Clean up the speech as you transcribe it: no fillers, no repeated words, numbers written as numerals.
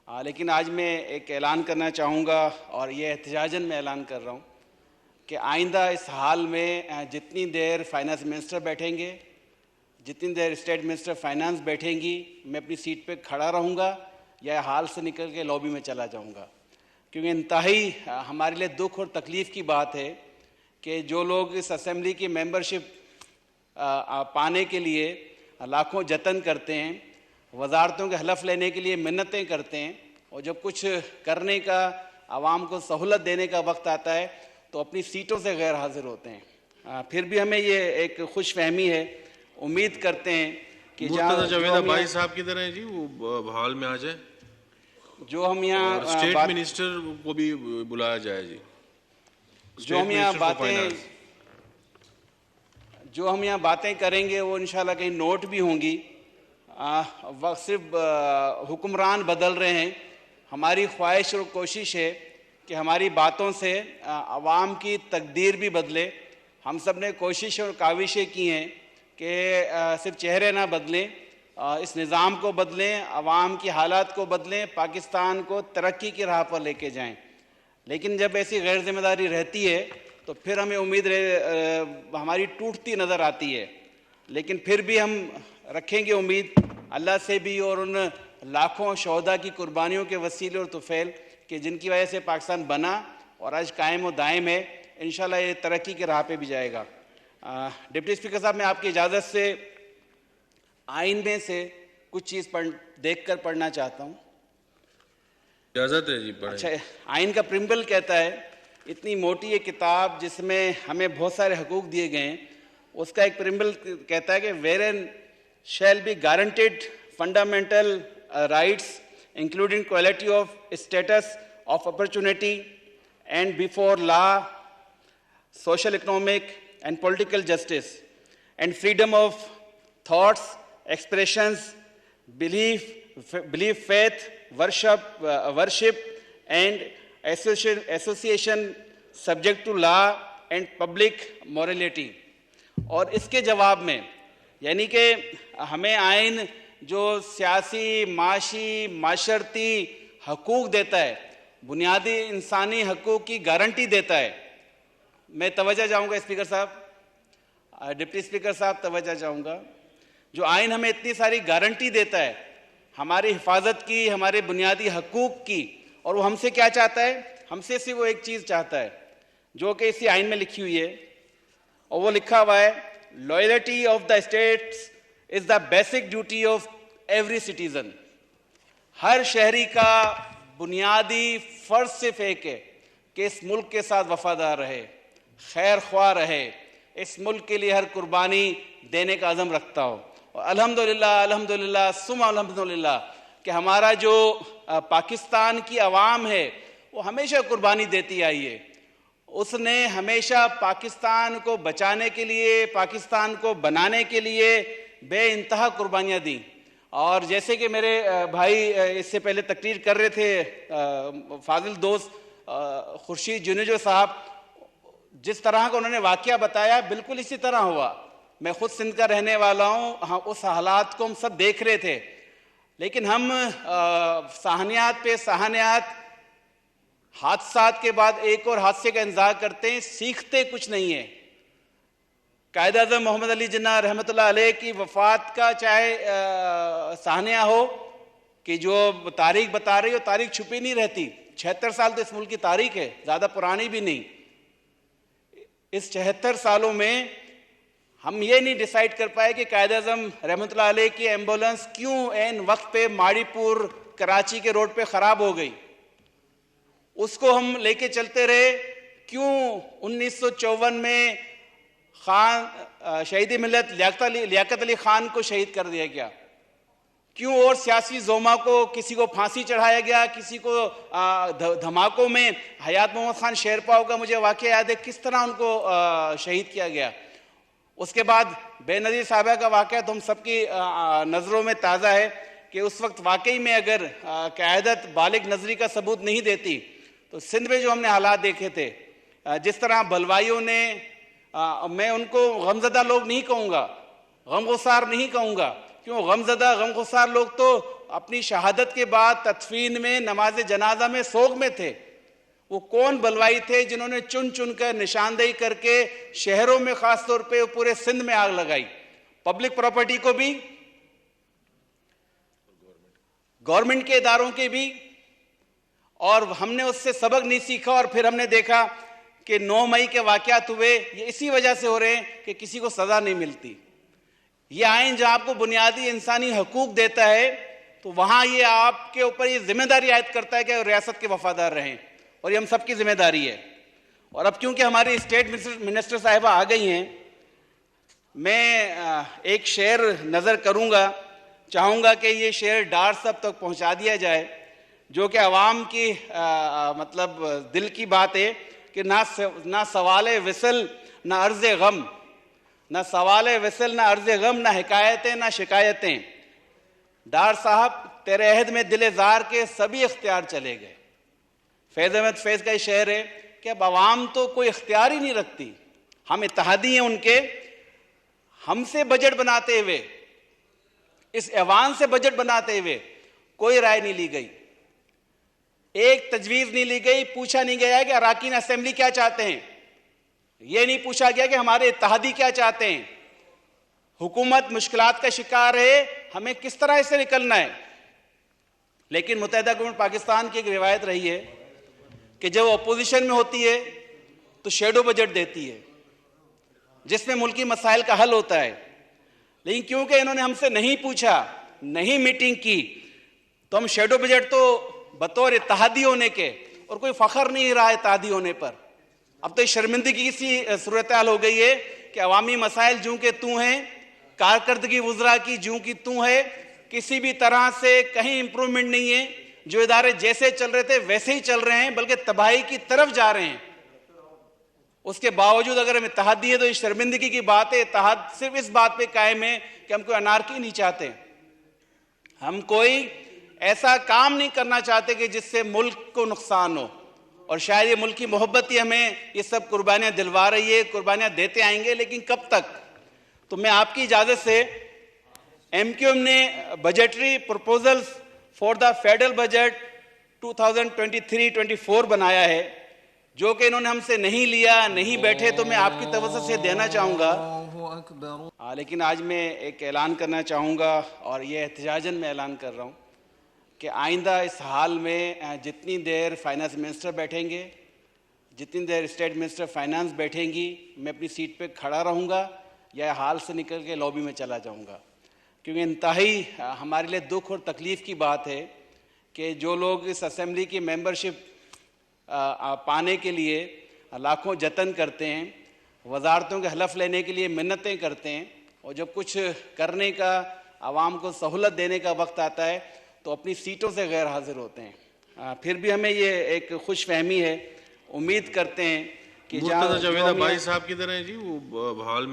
लेकिन आज मैं एक ऐलान करना चाहूँगा और ये एहतजाजन मैं ऐलान कर रहा हूँ कि आइंदा इस हाल में जितनी देर फाइनेंस मिनिस्टर बैठेंगे, जितनी देर स्टेट मिनिस्टर फाइनेंस बैठेंगी, मैं अपनी सीट पे खड़ा रहूँगा या हाल से निकल के लॉबी में चला जाऊँगा, क्योंकि इंतहाई हमारे लिए दुख और तकलीफ़ की बात है कि जो लोग इस असेंबली की मेंबरशिप पाने के लिए लाखों जतन करते हैं, वजारतों के हलफ लेने के लिए मिन्नतें करते हैं, और जब कुछ करने का, आवाम को सहूलत देने का वक्त आता है तो अपनी सीटों से गैर हाजिर होते हैं। फिर भी हमें ये एक खुश फहमी है, उम्मीद करते हैं कि जावेद भाई साहब की तरह जी वो हाल में आ जाए, जो हम यहाँ स्टेट मिनिस्टर को भी बुलाया जाए जी, जो हम यहाँ बातें करेंगे वो इंशाल्लाह कहीं नोट भी होंगी। वक्त सिर्फ हुक्मरान बदल रहे हैं। हमारी ख्वाहिश और कोशिश है कि हमारी बातों से आवाम की तकदीर भी बदले। हम सब ने कोशिश और काविशें की हैं कि सिर्फ चेहरे ना बदलें, इस निज़ाम को बदलें, आवाम की हालात को बदलें, पाकिस्तान को तरक्की की राह पर लेके जाएं। लेकिन जब ऐसी गैर जिम्मेदारी रहती है तो फिर हमें उम्मीद हमारी टूटती नज़र आती है। लेकिन फिर भी हम रखेंगे उम्मीद अल्लाह से भी और उन लाखों शहदा की कुर्बानियों के वसीले और तुफैल कि जिनकी वजह से पाकिस्तान बना और आज कायम और दायम है। इंशाल्लाह ये तरक्की के राह पे भी जाएगा। डिप्टी स्पीकर साहब, मैं आपकी इजाज़त से आइन में से कुछ चीज़ देख कर पढ़ना चाहता हूँ। इजाज़त है जी, पढ़ें। अच्छा, आइन का प्रिम्बल कहता है, इतनी मोटी ये किताब जिसमें हमें बहुत सारे हकूक़ दिए गए हैं, उसका एक प्रिम्बल कहता है कि वेरेन shall be guaranteed fundamental rights including quality of status of opportunity and before law, social, economic and political justice, and freedom of thoughts, expressions, belief, faith, worship and association subject to law and public morality। और इसके जवाब में यानी कि हमें आइन जो सियासी, माशी, माशरती हकूक़ देता है, बुनियादी इंसानी हकूक़ की गारंटी देता है। मैं तवज्जो चाहूँगा स्पीकर साहब, डिप्टी स्पीकर साहब तवज्जो चाहूँगा, जो आइन हमें इतनी सारी गारंटी देता है हमारी हिफाजत की, हमारे बुनियादी हकूक़ की, और वो हमसे क्या चाहता है? हमसे सिर्फ वो एक चीज़ चाहता है जो कि इसी आइन में लिखी हुई है, और वो लिखा हुआ है, loyalty of the states is the basic duty of every citizen. हर शहरी का बुनियादी फर्ज सिर्फ एक है कि इस मुल्क के साथ वफादार रहे, खैर ख्वाह रहे, इस मुल्क के लिए हर कुर्बानी देने का अज़म रखता हो। और अल्हम्दुलिल्लाह, अल्हम्दुलिल्लाह सुम्मा अल्हम्दुलिल्लाह कि हमारा जो पाकिस्तान की आवाम है वो हमेशा कुर्बानी देती आई है। उसने हमेशा पाकिस्तान को बचाने के लिए, पाकिस्तान को बनाने के लिए बेइंतहा कुर्बानियाँ दी। और जैसे कि मेरे भाई इससे पहले तकरीर कर रहे थे, फाजिल दोस्त खुर्शीद जुनेजो साहब, जिस तरह का उन्होंने वाक़या बताया बिल्कुल इसी तरह हुआ। मैं खुद सिंध का रहने वाला हूँ, हाँ, उस हालात को हम सब देख रहे थे। लेकिन हम साहनियात पे साहनियात, हादसात के बाद एक और हादसे का इंतजार करते हैं, सीखते कुछ नहीं है। कायद आज़म मोहम्मद अली जिन्ना रहमतुल्लाह अलैह की वफ़ात का चाहे साहनिया हो कि जो तारीख बता रही हो, तारीख छुपी नहीं रहती। 76 साल तो इस मुल्क की तारीख है, ज़्यादा पुरानी भी नहीं। इस 76 सालों में हम ये नहीं डिसाइड कर पाए कि कायद आज़म रहमतुल्लाह अलैह की एम्बुलेंस क्यों एन वक्त पे माड़ीपुर कराची के रोड पे ख़राब हो गई। उसको हम लेके चलते रहे। क्यों 1954 में खान शहीद मिल्लत लियाकत अली खान को शहीद कर दिया गया? क्यों और सियासी जोमा को किसी को फांसी चढ़ाया गया, किसी को धमाकों में हयात मोहम्मद खान शेरपाव का मुझे वाक़या याद है किस तरह उनको शहीद किया गया। उसके बाद बेनज़ीर साहबा का वाक़या तो हम सबकी नज़रों में ताज़ा है कि उस वक्त वाकई में अगर क़यादत बालिग नज़री का सबूत नहीं देती तो सिंध में जो हमने हालात देखे थे, जिस तरह बलवाइयों ने, मैं उनको गमज़दा लोग नहीं कहूँगा, गमगुसार नहीं कहूँगा, क्यों गमज़दा गमगुसार लोग तो अपनी शहादत के बाद तदफीन में, नमाज जनाजा में, सोग में थे। वो कौन बलवाई थे जिन्होंने चुन चुन कर निशानदेही करके शहरों में खासतौर पे पूरे सिंध में आग लगाई, पब्लिक प्रॉपर्टी को भी, गवर्नमेंट के इदारों के भी। और हमने उससे सबक नहीं सीखा और फिर हमने देखा कि 9 मई के वाकयात हुए, ये इसी वजह से हो रहे हैं कि किसी को सजा नहीं मिलती। ये आइन जहां आपको बुनियादी इंसानी हकूक देता है तो वहां ये आपके ऊपर ये जिम्मेदारी आयद करता है कि रियासत के वफादार रहें, और ये हम सबकी जिम्मेदारी है। और अब क्योंकि हमारी स्टेट मिनिस्टर साहिबा आ गई हैं, मैं एक शेर नज़र करूंगा, चाहूंगा कि ये शेर डार साहब तक पहुंचा दिया जाए, जो कि अवाम की मतलब दिल की बात है कि ना सवाल विसल ना अर्ज गम, ना सवाल विसल ना अर्ज गम, ना हिकायतें ना शिकायतें। डार साहब तेरे अहद में दिले जार के सभी इख्तियार चले गए। फैज़ अहमद फैज़ का शेर है कि अब अवाम तो कोई इख्तियार ही नहीं रखती, हम इत्तेहादी हैं उनके। हमसे बजट बनाते हुए, इस ऐवान से बजट बनाते हुए कोई राय नहीं ली गई, एक तजवीज़ नहीं ली गई, पूछा नहीं गया कि अराकीन असेंबली क्या चाहते हैं, यह नहीं पूछा गया कि हमारे इत्तेहादी क्या चाहते हैं। हुकूमत मुश्किलात का शिकार है, हमें किस तरह इससे निकलना है। लेकिन मुत्तहिदा गवर्नमेंट पाकिस्तान की एक रिवायत रही है कि जब अपोजिशन में होती है तो शेडो बजट देती है, जिसमें मुल्की मसाइल का हल होता है। लेकिन क्योंकि इन्होंने हमसे नहीं पूछा, नहीं मीटिंग की, तो हम शेडो बजट तो बतौर इत्तेहादी होने के, और कोई फख्र नहीं रहा इत्तेहादी होने पर। अब तो शर्मिंदगी सी सूरत हाल हो गई है कि अवामी मसाइल जूं के तू हैं, कारकर्दगी वुज़रा की जूं की तू है, किसी भी तरह से कहीं इंप्रूवमेंट नहीं है। जो इदारे जैसे चल रहे थे वैसे ही चल रहे हैं, बल्कि तबाही की तरफ जा रहे हैं। उसके बावजूद अगर हम इत्तेहादी है तो ये शर्मिंदगी की बात है। इत्तेहाद सिर्फ इस बात पे कायम है कि हम कोई अनारकी नहीं चाहते, हम कोई ऐसा काम नहीं करना चाहते कि जिससे मुल्क को नुकसान हो। और शायद ये मुल्क की मोहब्बत ही हमें ये सब कुर्बानियां दिलवा रही है, कुर्बानियां देते आएंगे, लेकिन कब तक। तो मैं आपकी इजाजत से, MQM ने budgetary proposals for the federal budget 2023-24 बनाया है, जो कि इन्होंने हमसे नहीं लिया, नहीं बैठे, तो मैं आपकी तवज्जो से देना चाहूँगा। लेकिन आज मैं एक ऐलान करना चाहूँगा, और ये एहतजाजन मैं ऐलान कर रहा हूँ कि आइंदा इस हाल में जितनी देर फाइनेंस मिनिस्टर बैठेंगे, जितनी देर स्टेट मिनिस्टर फाइनेंस बैठेंगी, मैं अपनी सीट पे खड़ा रहूँगा या हाल से निकल के लॉबी में चला जाऊँगा। क्योंकि इंतहाई हमारे लिए दुख और तकलीफ़ की बात है कि जो लोग इस असेंबली की मेंबरशिप पाने के लिए लाखों जतन करते हैं, वजारतों के हलफ लेने के लिए मिन्नतें करते हैं, और जब कुछ करने का, आवाम को सहूलत देने का वक्त आता है तो अपनी सीटों से गैर हाजिर होते हैं। फिर भी हमें ये एक खुश फहमी है, उम्मीद करते हैं कि मुर्तज़ा जावेद भाई साहब की तरह जी वो हाल